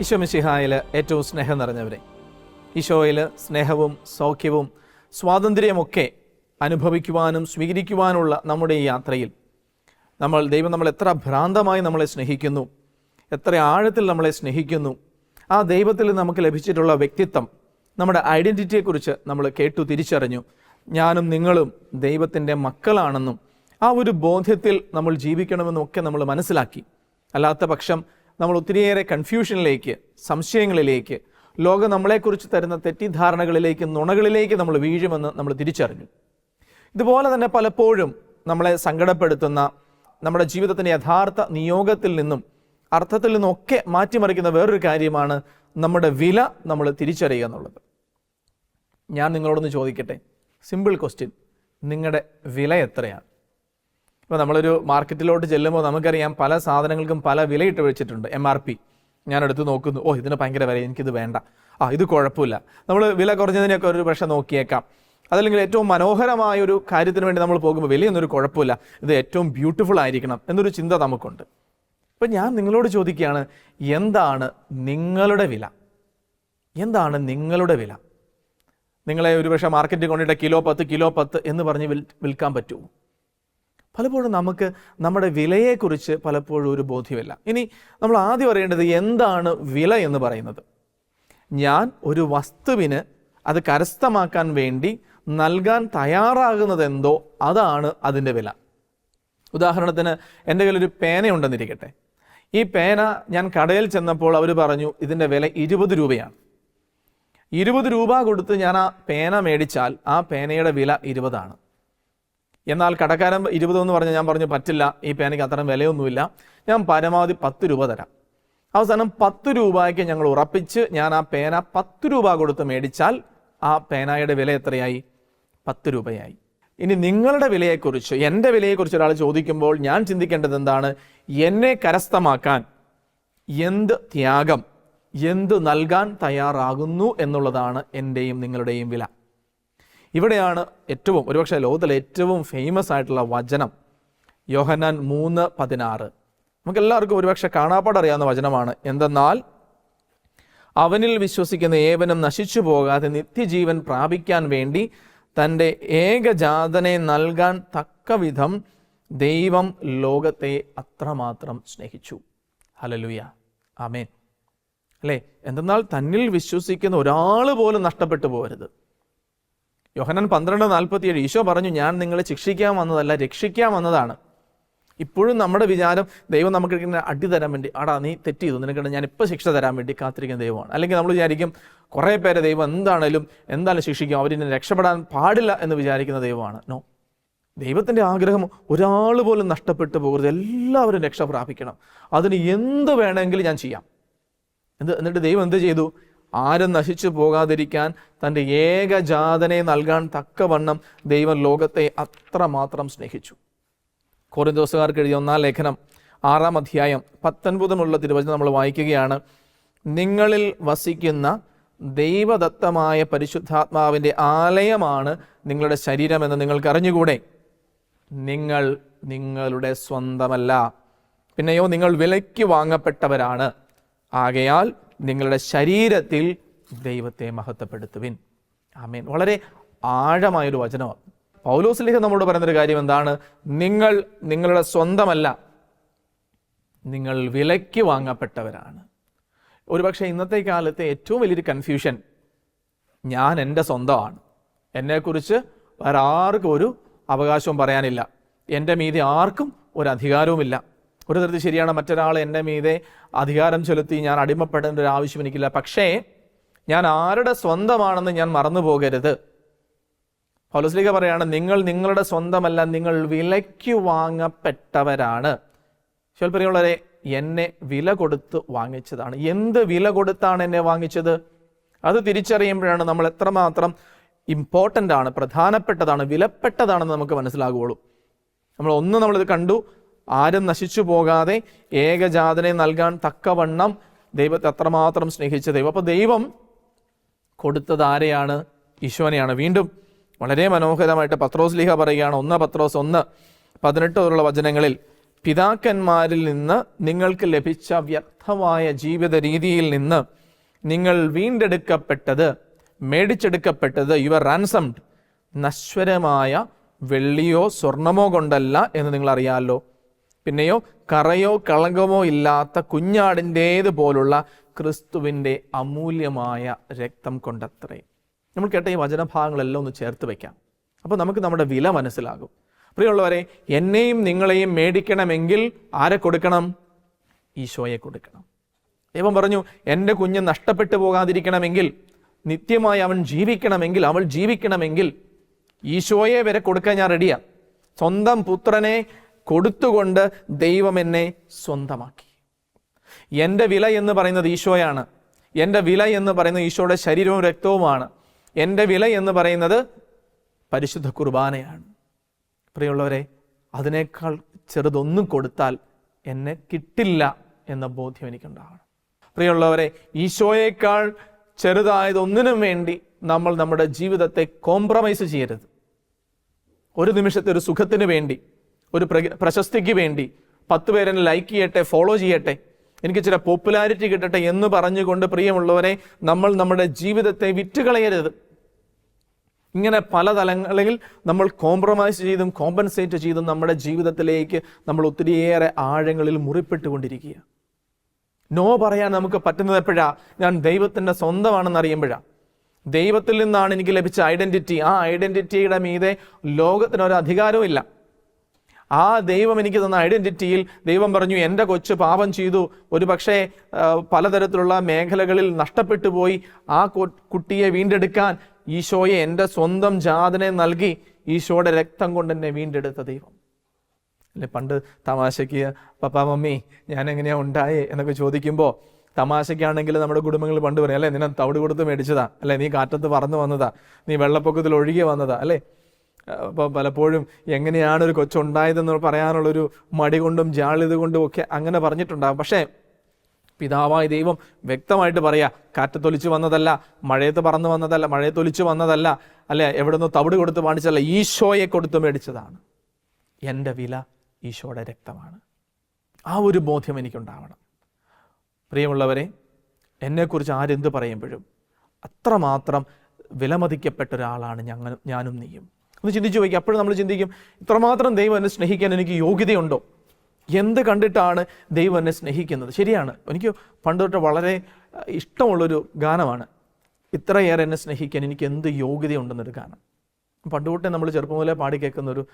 ഈശോ മിശിഹായിൽ ഏറ്റവും സ്നേഹം നിറഞ്ഞവരെ, ഈശോയിൽ സ്നേഹവും സൗഖ്യവും സ്വാതന്ത്ര്യമൊക്കെ അനുഭവിക്കുവാനും സ്വീകരിക്കുവാനുള്ള നമ്മുടെ ഈ യാത്രയിൽ ദൈവം നമ്മൾ എത്ര ഭ്രാന്തമായി നമ്മളെ സ്നേഹിക്കുന്നു, എത്ര ആഴത്തിൽ നമ്മളെ സ്നേഹിക്കുന്നു, ആ ദൈവത്തിൽ നമുക്ക് ലഭിച്ചിട്ടുള്ള വ്യക്തിത്വം, നമ്മുടെ ഐഡൻറ്റിറ്റിയെക്കുറിച്ച് നമ്മൾ കേട്ടു തിരിച്ചറിഞ്ഞു. ഞാനും നിങ്ങളും ദൈവത്തിൻ്റെ മക്കളാണെന്നും ആ ഒരു ബോധ്യത്തിൽ നമ്മൾ ജീവിക്കണമെന്നും ഒക്കെ നമ്മൾ മനസ്സിലാക്കി. അല്ലാത്ത പക്ഷം നമ്മൾ ഒത്തിരിയേറെ കൺഫ്യൂഷനിലേക്ക്, സംശയങ്ങളിലേക്ക്, ലോകം നമ്മളെക്കുറിച്ച് തരുന്ന തെറ്റിദ്ധാരണകളിലേക്ക്, നുണകളിലേക്ക് നമ്മൾ വീഴുമെന്ന് നമ്മൾ തിരിച്ചറിഞ്ഞു. ഇതുപോലെ തന്നെ പലപ്പോഴും നമ്മളെ സങ്കടപ്പെടുത്തുന്ന, നമ്മുടെ ജീവിതത്തിൻ്റെ യഥാർത്ഥ നിയോഗത്തിൽ നിന്നും അർത്ഥത്തിൽ നിന്നൊക്കെ മാറ്റിമറിക്കുന്ന വേറൊരു കാര്യമാണ് നമ്മുടെ വില നമ്മൾ തിരിച്ചറിയുക എന്നുള്ളത്. ഞാൻ നിങ്ങളോടൊന്ന് ചോദിക്കട്ടെ, സിമ്പിൾ ക്വസ്റ്റ്യൻ, നിങ്ങളുടെ വില എത്രയാണ്? ഇപ്പോൾ നമ്മളൊരു മാർക്കറ്റിലോട്ട് ചെല്ലുമ്പോൾ നമുക്കറിയാം പല സാധനങ്ങൾക്കും പല വിലയിട്ട് വെച്ചിട്ടുണ്ട്. MRP ഞാൻ എടുത്ത് നോക്കുന്നു, ഇതിന് ഭയങ്കര വില, എനിക്കിത് വേണ്ട, ഇത് കുഴപ്പമില്ല. നമ്മൾ വില കുറഞ്ഞതിനെയൊക്കെ ഒരു പക്ഷേ നോക്കിയേക്കാം. അതല്ലെങ്കിൽ ഏറ്റവും മനോഹരമായ ഒരു കാര്യത്തിന് വേണ്ടി നമ്മൾ പോകുമ്പോൾ വിലയൊന്നൊരു കുഴപ്പമില്ല, ഇത് ഏറ്റവും ബ്യൂട്ടിഫുൾ ആയിരിക്കണം എന്നൊരു ചിന്ത നമുക്കുണ്ട്. അപ്പം ഞാൻ നിങ്ങളോട് ചോദിക്കുകയാണ്, എന്താണ് നിങ്ങളുടെ വില? എന്താണ് നിങ്ങളുടെ വില? നിങ്ങളെ ഒരുപക്ഷെ മാർക്കറ്റിൽ കൊണ്ടിട്ട് കിലോ 10 എന്ന് പറഞ്ഞ് വിൽക്കാൻ പറ്റുമോ? പലപ്പോഴും നമുക്ക് നമ്മുടെ വിലയെക്കുറിച്ച് പലപ്പോഴും ഒരു ബോധ്യമില്ല. ഇനി നമ്മൾ ആദ്യം അറിയേണ്ടത് എന്താണ് വില എന്ന് പറയുന്നത്. ഞാൻ ഒരു വസ്തുവിന് അത് കരസ്ഥമാക്കാൻ വേണ്ടി നൽകാൻ തയ്യാറാകുന്നത് എന്തോ അതാണ് അതിൻ്റെ വില. ഉദാഹരണത്തിന് എൻ്റെ കയ്യിലൊരു പേനയുണ്ടെന്നിരിക്കട്ടെ. ഈ പേന ഞാൻ കടയിൽ ചെന്നപ്പോൾ അവർ പറഞ്ഞു ഇതിൻ്റെ വില 20 രൂപയാണ്. 20 രൂപ കൊടുത്ത് ഞാൻ ആ പേന മേടിച്ചാൽ ആ പേനയുടെ വില 20 ആണ്. എന്നാൽ കടക്കാരൻ 20 എന്ന് പറഞ്ഞാൽ ഞാൻ പറഞ്ഞു പറ്റില്ല, ഈ പേനയ്ക്ക് അത്രയും വിലയൊന്നുമില്ല, ഞാൻ പരമാവധി 10 രൂപ തരാം. അവസാനം 10 രൂപയ്ക്ക് ഞങ്ങൾ ഉറപ്പിച്ച് ഞാൻ ആ പേന 10 രൂപ കൊടുത്ത് മേടിച്ചാൽ ആ പേനയുടെ വില എത്രയായി? 10 രൂപയായി. ഇനി നിങ്ങളുടെ വിലയെക്കുറിച്ച്, എൻ്റെ വിലയെക്കുറിച്ച് ഒരാൾ ചോദിക്കുമ്പോൾ ഞാൻ ചിന്തിക്കേണ്ടത് എന്താണ്? എന്നെ കരസ്ഥമാക്കാൻ എന്ത് ത്യാഗം, എന്ത് നൽകാൻ തയ്യാറാകുന്നു എന്നുള്ളതാണ് എൻ്റെയും നിങ്ങളുടെയും വില. ഇവിടെയാണ് ഒരുപക്ഷെ ലോകത്തിലെ ഏറ്റവും ഫേമസ് ആയിട്ടുള്ള വചനം യോഹന്നാൻ 3:16. നമുക്കെല്ലാവർക്കും ഒരുപക്ഷെ കാണാപ്പാട് അറിയാവുന്ന വചനമാണ്. എന്തെന്നാൽ അവനിൽ വിശ്വസിക്കുന്ന ഏവനും നശിച്ചു പോകാതെ നിത്യജീവൻ പ്രാപിക്കാൻ വേണ്ടി തൻ്റെ ഏകജാതനെ നൽകാൻ തക്കവിധം ദൈവം ലോകത്തെ അത്രമാത്രം സ്നേഹിച്ചു. ഹല്ലേലൂയ, ആമേൻ. അല്ലേ? എന്തെന്നാൽ തന്നിൽ വിശ്വസിക്കുന്ന ഒരാൾ പോലും നഷ്ടപ്പെട്ടു പോകരുത്. യോഹന്നാൻ 12:47 ഈശോ പറഞ്ഞു, ഞാൻ നിങ്ങളെ ശിക്ഷിക്കാൻ വന്നതല്ല, രക്ഷിക്കാൻ വന്നതാണ്. ഇപ്പോഴും നമ്മുടെ വിചാരം ദൈവം നമുക്ക് ഇങ്ങനെ അടി തരാൻ വേണ്ടി, നീ തെറ്റ് ചെയ്തു, നിനക്ക് ഞാൻ ഇപ്പോൾ ശിക്ഷ തരാൻ വേണ്ടി കാത്തിരിക്കുന്ന ദൈവമാണ്. അല്ലെങ്കിൽ നമ്മൾ വിചാരിക്കും കുറേ പേരെ ദൈവം എന്തായാലും ശിക്ഷിക്കും, അവരിനെ രക്ഷപ്പെടാൻ പാടില്ല എന്ന് വിചാരിക്കുന്ന ദൈവമാണ്. നോ, ദൈവത്തിൻ്റെ ആഗ്രഹം ഒരാൾ പോലും നഷ്ടപ്പെട്ടു പോകരുത്, എല്ലാവരും രക്ഷ പ്രാപിക്കണം. അതിന് എന്ത് വേണമെങ്കിലും ഞാൻ ചെയ്യാം. എന്നിട്ട് ദൈവം എന്ത് ചെയ്തു? ആരും നശിച്ചു പോകാതിരിക്കാൻ തൻ്റെ ഏകജാതനെ നൽകാൻ തക്കവണ്ണം ദൈവം ലോകത്തെ അത്രമാത്രം സ്നേഹിച്ചു. കൊരിന്തോസുകാർക്ക് എഴുതിയ 1-ാം ലേഖനം 6-ാം അധ്യായം 19 തിരുവചനം നമ്മൾ വായിക്കുകയാണ്. നിങ്ങളിൽ വസിക്കുന്ന ദൈവദത്തമായ പരിശുദ്ധാത്മാവിൻ്റെ ആലയമാണ് നിങ്ങളുടെ ശരീരമെന്ന് നിങ്ങൾക്ക് അറിഞ്ഞുകൂടെ? നിങ്ങൾ നിങ്ങളുടെ സ്വന്തമല്ല, പിന്നെയോ നിങ്ങൾ വിലയ്ക്ക് വാങ്ങപ്പെട്ടവരാണ്. ആകയാൽ നിങ്ങളുടെ ശരീരത്തിൽ ദൈവത്തെ മഹത്വപ്പെടുത്തുവിൻ. ആമേൻ. വളരെ ആഴമായൊരു വചനമാണ്. പൗലോസ് ശ്ലീഹ നമ്മളോട് പറയുന്നൊരു കാര്യം എന്താണ്? നിങ്ങൾ നിങ്ങളുടെ സ്വന്തമല്ല, നിങ്ങൾ വിലയ്ക്ക് വാങ്ങപ്പെട്ടവരാണ്. ഒരുപക്ഷെ ഇന്നത്തെ കാലത്തെ ഏറ്റവും വലിയൊരു കൺഫ്യൂഷൻ, ഞാൻ എൻ്റെ സ്വന്തമാണ്, എന്നെക്കുറിച്ച് വേറെ ആർക്കും ഒരു അവകാശവും പറയാനില്ല, എൻ്റെ മീതെ ആർക്കും ഒരു അധികാരവുമില്ല. ഒരു തരത്തിൽ ശരിയാണ്, മറ്റൊരാൾ എൻ്റെ മീതെ അധികാരം ചെലുത്തി ഞാൻ അടിമപ്പെടേണ്ട ഒരു ആവശ്യം എനിക്കില്ല. പക്ഷേ ഞാൻ ആരുടെ സ്വന്തമാണെന്ന് ഞാൻ മറന്നു പോകരുത്. പൗലോസ് ശ്ലീഹ പറയാണ്, നിങ്ങൾ നിങ്ങളുടെ സ്വന്തമല്ല, നിങ്ങൾ വിലയ്ക്ക് വാങ്ങപ്പെട്ടവരാണ്. പ്രിയമുള്ളവരെ, എന്നെ വില കൊടുത്ത് വാങ്ങിച്ചതാണ്. എന്ത് വില കൊടുത്താണ് എന്നെ വാങ്ങിച്ചത്? അത് തിരിച്ചറിയുമ്പോഴാണ് നമ്മൾ എത്രമാത്രം ഇമ്പോർട്ടൻ്റ് ആണ്, പ്രധാനപ്പെട്ടതാണ്, വിലപ്പെട്ടതാണെന്ന് നമുക്ക് മനസ്സിലാകുകയുള്ളൂ. നമ്മളിത് കണ്ടു, ആരും നശിച്ചു പോകാതെ ഏകജാതനെ നൽകാൻ തക്കവണ്ണം ദൈവത്തെ അത്രമാത്രം സ്നേഹിച്ച ദൈവം. അപ്പോൾ ദൈവം കൊടുത്തത് ആരെയാണ്? ഈശോനെയാണ്. വീണ്ടും വളരെ മനോഹരമായിട്ട് പത്രോസ് ശ്ലീഹ പറയുകയാണ്, 1 പത്രോസ് 1:18 വചനങ്ങളിൽ, പിതാക്കന്മാരിൽ നിന്ന് നിങ്ങൾക്ക് ലഭിച്ച വ്യർത്ഥമായ ജീവിത രീതിയിൽ നിന്ന് നിങ്ങൾ വീണ്ടെടുക്കപ്പെട്ടത്, മേടിച്ചെടുക്കപ്പെട്ടത്, യുവർ റാൻസംഡ്, നശ്വരമായ വെള്ളിയോ സ്വർണമോ കൊണ്ടല്ല എന്ന് നിങ്ങൾ അറിയാമല്ലോ. പിന്നെയോ കറയോ കളങ്കമോ ഇല്ലാത്ത കുഞ്ഞാടിൻ്റേത് പോലുള്ള ക്രിസ്തുവിൻ്റെ അമൂല്യമായ രക്തം കൊണ്ടത്രേ. നമ്മൾ കേട്ട ഈ വചനഭാഗങ്ങളെല്ലാം ഒന്ന് ചേർത്ത് വയ്ക്കാം. അപ്പോൾ നമുക്ക് നമ്മുടെ വില മനസ്സിലാകും. പ്രിയമുള്ളവരെ, എന്നെയും നിങ്ങളെയും മേടിക്കണമെങ്കിൽ ആരെ കൊടുക്കണം? ഈശോയെ കൊടുക്കണം. ദൈവം പറഞ്ഞു, എൻ്റെ കുഞ്ഞ് നഷ്ടപ്പെട്ടു പോകാതിരിക്കണമെങ്കിൽ, നിത്യമായി അവൻ ജീവിക്കണമെങ്കിൽ, അവൾ ജീവിക്കണമെങ്കിൽ ഈശോയെ വരെ കൊടുക്കാൻ ഞാൻ റെഡിയാണ്. സ്വന്തം പുത്രനെ കൊടുത്തുകൊണ്ട് ദൈവം എന്നെ സ്വന്തമാക്കി. എൻ്റെ വില എന്ന് പറയുന്നത് ഈശോയാണ്. എൻ്റെ വില എന്ന് പറയുന്നത് ഈശോയുടെ ശരീരവും രക്തവുമാണ്. എൻ്റെ വില എന്ന് പറയുന്നത് പരിശുദ്ധ കുർബാനയാണ്. പ്രിയമുള്ളവരെ, അതിനേക്കാൾ ചെറുതൊന്നും കൊടുത്താൽ എന്നെ കിട്ടില്ല എന്ന ബോധ്യം എനിക്കുണ്ടാവണം. പ്രിയമുള്ളവരെ, ഈശോയേക്കാൾ ചെറുതായതൊന്നിനും വേണ്ടി നമ്മൾ നമ്മുടെ ജീവിതത്തെ കോംപ്രമൈസ് ചെയ്യരുത്. ഒരു നിമിഷത്തെ ഒരു സുഖത്തിന് വേണ്ടി, ഒരു പ്രശസ്തിക്ക് വേണ്ടി, 10 പേരെന്നെ ലൈക്ക് ചെയ്യട്ടെ, ഫോളോ ചെയ്യട്ടെ, എനിക്ക് ചില പോപ്പുലാരിറ്റി കിട്ടട്ടെ എന്ന് പറഞ്ഞുകൊണ്ട് പ്രിയമുള്ളവരെ നമ്മൾ നമ്മുടെ ജീവിതത്തെ വിറ്റുകളയരുത്. ഇങ്ങനെ പല തലങ്ങളിൽ നമ്മൾ കോംപ്രമൈസ് ചെയ്തും കോമ്പൻസേറ്റ് ചെയ്തും നമ്മുടെ ജീവിതത്തിലേക്ക് നമ്മൾ ഒത്തിരിയേറെ ആഴങ്ങളിൽ മുറിപ്പെട്ടുകൊണ്ടിരിക്കുക. നോ പറയാൻ നമുക്ക് പറ്റുന്നത് എപ്പോഴാണ്? ഞാൻ ദൈവത്തിൻ്റെ സ്വന്തമാണെന്ന് അറിയുമ്പോഴാണ്. ദൈവത്തിൽ നിന്നാണ് എനിക്ക് ലഭിച്ച ഐഡൻറ്റിറ്റി. ആ ഐഡൻറ്റിറ്റിയുടെ മീതെ ലോകത്തിനൊരു അധികാരവും ഇല്ല. ആ ദൈവം എനിക്ക് തന്ന ഐഡൻറ്റിറ്റിയിൽ ദൈവം പറഞ്ഞു, എൻ്റെ കൊച്ച് പാപം ചെയ്തു, ഒരു പക്ഷേ പലതരത്തിലുള്ള മേഖലകളിൽ നഷ്ടപ്പെട്ടു പോയി, ആ കുട്ടിയെ വീണ്ടെടുക്കാൻ ഈശോയെ എൻ്റെ സ്വന്തം ജാതനെ നൽകി ഈശോയുടെ രക്തം കൊണ്ട് എന്നെ വീണ്ടെടുത്ത ദൈവം അല്ലെ. പണ്ട് തമാശയ്ക്ക് പപ്പാ മമ്മി ഞാൻ എങ്ങനെയാ ഉണ്ടായേ എന്നൊക്കെ ചോദിക്കുമ്പോൾ, തമാശയ്ക്കാണെങ്കിൽ നമ്മുടെ കുടുംബങ്ങളിൽ പണ്ട് പറയും, അല്ലേ, നിന്നെ തവിട് കൊടുത്ത് മേടിച്ചതാ, അല്ലെ, നീ കാറ്റത്ത് പറന്നു വന്നതാ, നീ വെള്ളപ്പൊക്കത്തിൽ ഒഴുകി വന്നതാ, അല്ലേ. അപ്പോൾ പലപ്പോഴും എങ്ങനെയാണ് ഒരു കൊച്ചുണ്ടായതെന്ന് പറയാനുള്ളൊരു മടി കൊണ്ടും ജാള്യത കൊണ്ടും ഒക്കെ അങ്ങനെ പറഞ്ഞിട്ടുണ്ടാകും. പക്ഷേ പിതാവായ ദൈവം വ്യക്തമായിട്ട് പറയാ, കാറ്റത്തൊലിച്ച് വന്നതല്ല, മഴയത്ത് പറന്നു വന്നതല്ല, മഴയത്തൊലിച്ച് വന്നതല്ല, അല്ലെ, എവിടെ നിന്ന് തവിട് കൊടുത്ത് മേടിച്ചതല്ല, ഈശോയെ കൊടുത്ത് മേടിച്ചതാണ്. എൻ്റെ വില ഈശോയുടെ രക്തമാണ്. ആ ഒരു ബോധ്യം എനിക്കുണ്ടാവണം. പ്രിയമുള്ളവരെ, എന്നെക്കുറിച്ച് ആരെന്ത് പറയുമ്പോഴും അത്രമാത്രം വിലമതിക്കപ്പെട്ട ഒരാളാണ് ഞാനും നീയും. ഒന്ന് ചിന്തിച്ചു വയ്ക്കുക. അപ്പോഴും നമ്മൾ ചിന്തിക്കും, ഇത്രമാത്രം ദൈവം എന്നെ സ്നേഹിക്കാൻ എനിക്ക് യോഗ്യതയുണ്ടോ? എന്ത് കണ്ടിട്ടാണ് ദൈവം എന്നെ സ്നേഹിക്കുന്നത്? ശരിയാണ്, എനിക്ക് പണ്ട് തൊട്ട് വളരെ ഇഷ്ടമുള്ളൊരു ഗാനമാണ്, ഇത്രയേറെ എന്നെ സ്നേഹിക്കാൻ എനിക്ക് എന്ത് യോഗ്യതയുണ്ടെന്നൊരു ഗാനം. പണ്ട് തൊട്ടേ നമ്മൾ ചെറുപ്പം മുതലേ പാടി കേൾക്കുന്നൊരു,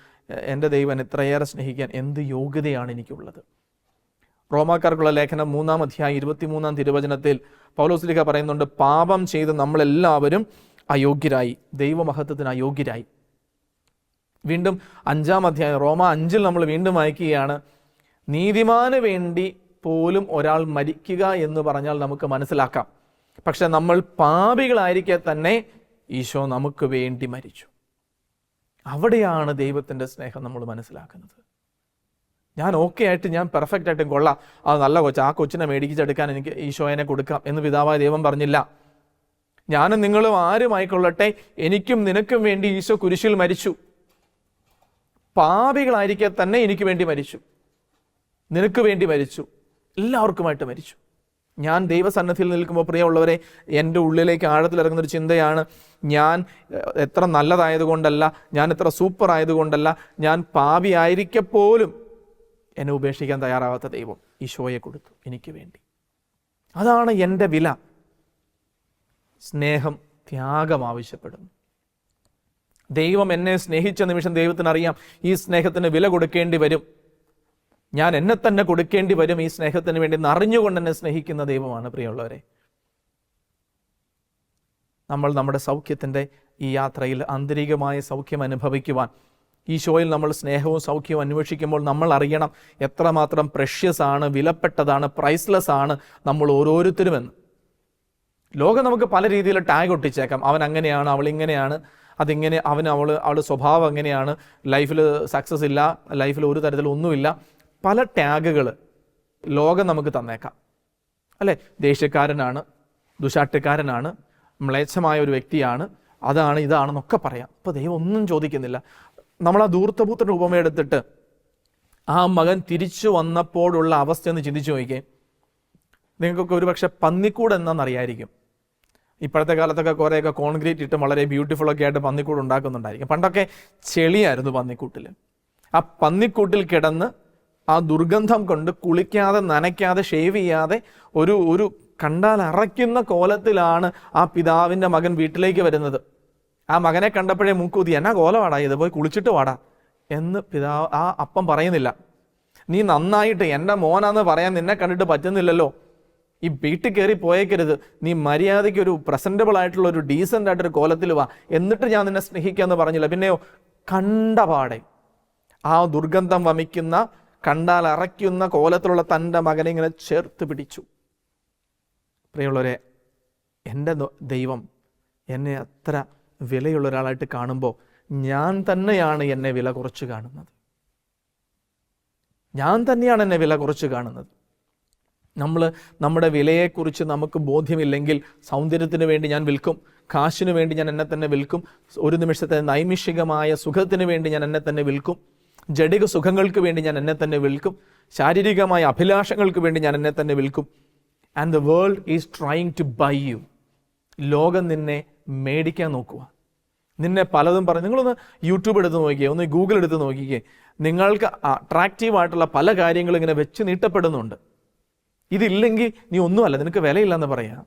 എൻ്റെ ദൈവം ഇത്രയേറെ സ്നേഹിക്കാൻ എന്ത് യോഗ്യതയാണ് എനിക്കുള്ളത്. റോമാക്കാർക്കുള്ള ലേഖനം 3-ാം അധ്യായം 23-ാം തിരുവചനത്തിൽ പൗലോസ്ലീഹ പറയുന്നുണ്ട്, പാപം ചെയ്ത് നമ്മളെല്ലാവരും അയോഗ്യരായി, ദൈവമഹത്വത്തിന് അയോഗ്യരായി. വീണ്ടും 5-ാം അധ്യായം റോമ 5 നമ്മൾ വീണ്ടും വായിക്കുകയാണ്, നീതിമാന് വേണ്ടി പോലും ഒരാൾ മരിക്കുക എന്ന് പറഞ്ഞാൽ നമുക്ക് മനസ്സിലാക്കാം. പക്ഷെ നമ്മൾ പാപികളായിരിക്കെ തന്നെ ഈശോ നമുക്ക് വേണ്ടി മരിച്ചു. അവിടെയാണ് ദൈവത്തിൻ്റെ സ്നേഹം നമ്മൾ മനസ്സിലാക്കുന്നത്. ഞാൻ ഓക്കെ ആയിട്ട്, ഞാൻ പെർഫെക്റ്റ് ആയിട്ടും കൊള്ളാം, അത് നല്ല കൊച്ച്, ആ കൊച്ചിനെ മേടിച്ചെടുക്കാൻ എനിക്ക് ഈശോയെ കൊടുക്കാം എന്ന് പിതാവായ ദൈവം പറഞ്ഞില്ല. ഞാനും നിങ്ങളും ആരുമായിക്കൊള്ളട്ടെ, എനിക്കും നിനക്കും വേണ്ടി ഈശോ കുരിശിൽ മരിച്ചു. പാപികളായിരിക്കെ തന്നെ എനിക്ക് വേണ്ടി മരിച്ചു, നിനക്ക് വേണ്ടി മരിച്ചു, എല്ലാവർക്കുമായിട്ട് മരിച്ചു. ഞാൻ ദൈവസന്നിധിയിൽ നിൽക്കുമ്പോൾ പ്രിയമുള്ളവരെ, എൻ്റെ ഉള്ളിലേക്ക് ആഴത്തിലിറങ്ങുന്നൊരു ചിന്തയാണ്, ഞാൻ എത്ര നല്ലതായതുകൊണ്ടല്ല, ഞാൻ എത്ര സൂപ്പർ ആയതുകൊണ്ടല്ല, ഞാൻ പാപിയായിരിക്കപ്പോലും എന്നെ ഉപേക്ഷിക്കാൻ തയ്യാറാവാത്ത ദൈവം ഈശോയെ കൊടുത്തു എനിക്ക് വേണ്ടി. അതാണ് എൻ്റെ വില. സ്നേഹം ത്യാഗം ആവശ്യപ്പെടുന്നു. ദൈവം എന്നെ സ്നേഹിച്ച നിമിഷം ദൈവത്തിന് അറിയാം, ഈ സ്നേഹത്തിന് വില കൊടുക്കേണ്ടി വരും, ഞാൻ എന്നെ തന്നെ കൊടുക്കേണ്ടി വരും ഈ സ്നേഹത്തിന് വേണ്ടി. അറിഞ്ഞുകൊണ്ട് എന്നെ സ്നേഹിക്കുന്ന ദൈവമാണ് പ്രിയമുള്ളവരെ. നമ്മൾ നമ്മുടെ സൗഖ്യത്തിൻ്റെ ഈ യാത്രയിൽ ആന്തരികമായ സൗഖ്യം അനുഭവിക്കുവാൻ ഈശോയിൽ നമ്മൾ സ്നേഹവും സൗഖ്യവും അന്വേഷിക്കുമ്പോൾ നമ്മൾ അറിയണം എത്രമാത്രം പ്രഷ്യസ് ആണ്, വിലപ്പെട്ടതാണ്, പ്രൈസ്ലെസ് ആണ് നമ്മൾ ഓരോരുത്തരുമെന്ന്. ലോകം നമുക്ക് പല രീതിയിൽ ടാഗ് ഒട്ടിച്ചേക്കാം, അവൻ അങ്ങനെയാണ്, അവൾ ഇങ്ങനെയാണ്, അതിങ്ങനെ, അവൾ സ്വഭാവം എങ്ങനെയാണ്, ലൈഫിൽ സക്സസ് ഇല്ല, ലൈഫിൽ ഒരു തരത്തിലൊന്നുമില്ല, പല ടാഗുകൾ ലോകം നമുക്ക് തന്നേക്കാം, അല്ലേ. ദേഷ്യക്കാരനാണ്, ദുശാട്ടുകാരനാണ്, മ്ലേച്ഛമായ ഒരു വ്യക്തിയാണ്, അതാണ് ഇതാണെന്നൊക്കെ പറയാം. അപ്പോൾ ദൈവം ഒന്നും ചോദിക്കുന്നില്ല. നമ്മൾ ആ ധൂർത്തപുത്രൻ്റെ ഉപമ എടുത്തിട്ട് ആ മകൻ തിരിച്ചു വന്നപ്പോഴുള്ള അവസ്ഥ ഒന്ന് ചിന്തിച്ചു നോക്കിക്കേ. നിങ്ങൾക്കൊക്കെ ഒരുപക്ഷെ പന്നിക്കൂട് എന്നാണെന്നറിയായിരിക്കും. ഇപ്പോഴത്തെ കാലത്തൊക്കെ കുറേയൊക്കെ കോൺക്രീറ്റ് ഇട്ട് വളരെ ബ്യൂട്ടിഫുള്ളൊക്കെ ആയിട്ട് പന്നിക്കൂട് ഉണ്ടാക്കുന്നുണ്ടായിരിക്കും. പണ്ടൊക്കെ ചെളിയായിരുന്നു പന്നിക്കൂട്ടിൽ. ആ പന്നിക്കൂട്ടിൽ കിടന്ന് ആ ദുർഗന്ധം കൊണ്ട് കുളിക്കാതെ, നനയ്ക്കാതെ, ഷേവ് ചെയ്യാതെ ഒരു കണ്ടാൽ അറയ്ക്കുന്ന കോലത്തിലാണ് ആ പിതാവിൻ്റെ മകൻ വീട്ടിലേക്ക് വരുന്നത്. ആ മകനെ കണ്ടപ്പോഴേ മൂക്കൂതി, എന്നാ കോലമാടാ ഇത്, പോയി കുളിച്ചിട്ട് വാടാ എന്ന് പിതാവ് ആ അപ്പം പറയുന്നില്ല. നീ നന്നായിട്ട് എൻ്റെ മോനാന്ന് പറയാൻ നിന്നെ കണ്ടിട്ട് പറ്റുന്നില്ലല്ലോ, ഈ വീട്ടിൽ കയറി പോയേക്കരുത്, നീ മര്യാദയ്ക്ക് ഒരു പ്രസൻറ്റബിൾ ആയിട്ടുള്ള ഒരു ഡീസൻ്റ് ആയിട്ടൊരു കോലത്തിൽ വാ, എന്നിട്ട് ഞാൻ നിന്നെ സ്നേഹിക്കാമെന്ന് പറഞ്ഞില്ല. പിന്നെയോ കണ്ടപാടെ ആ ദുർഗന്ധം വമിക്കുന്ന, കണ്ടാൽ അറയ്ക്കുന്ന കോലത്തിലുള്ള തൻ്റെ മകനെ ഇങ്ങനെ ചേർത്ത് പിടിച്ചു. പ്രിയമുള്ളവരെ, എൻ്റെ ദൈവം എന്നെ അത്ര വിലയുള്ള ഒരാളായിട്ട് കാണുമ്പോൾ ഞാൻ തന്നെയാണ് എന്നെ വില കുറച്ച് കാണുന്നത്. ഞാൻ തന്നെയാണ് എന്നെ വില കുറച്ച് കാണുന്നത്. നമ്മുടെ വിലയെക്കുറിച്ച് നമുക്ക് ബോധ്യമില്ലെങ്കിൽ സൗന്ദര്യത്തിന് വേണ്ടി ഞാൻ വിൽക്കും, കാശിന് വേണ്ടി ഞാൻ എന്നെ തന്നെ വിൽക്കും, ഒരു നിമിഷത്തെ നൈമിഷികമായ സുഖത്തിന് വേണ്ടി ഞാൻ എന്നെ തന്നെ വിൽക്കും, ജഡിക സുഖങ്ങൾക്ക് വേണ്ടി ഞാൻ എന്നെ തന്നെ വിൽക്കും, ശാരീരികമായ അഭിലാഷങ്ങൾക്ക് വേണ്ടി ഞാൻ എന്നെ തന്നെ വിൽക്കും. And the world is trying to buy you. ലോകം നിന്നെ മേടിക്കാൻ നോക്കുക. നിന്നെ പലതും പറയും. നിങ്ങളൊന്ന് യൂട്യൂബ് എടുത്ത് നോക്കിയേ, ഒന്ന് ഗൂഗിൾ എടുത്ത് നോക്കിക്കേ. നിങ്ങൾക്ക് അട്രാക്റ്റീവായിട്ടുള്ള പല കാര്യങ്ങളും ഇങ്ങനെ വെച്ച് നീട്ടപ്പെടുന്നുണ്ട്. ഇതില്ലെങ്കിൽ നീ ഒന്നുമല്ല, നിനക്ക് വിലയില്ലെന്ന് പറയാം.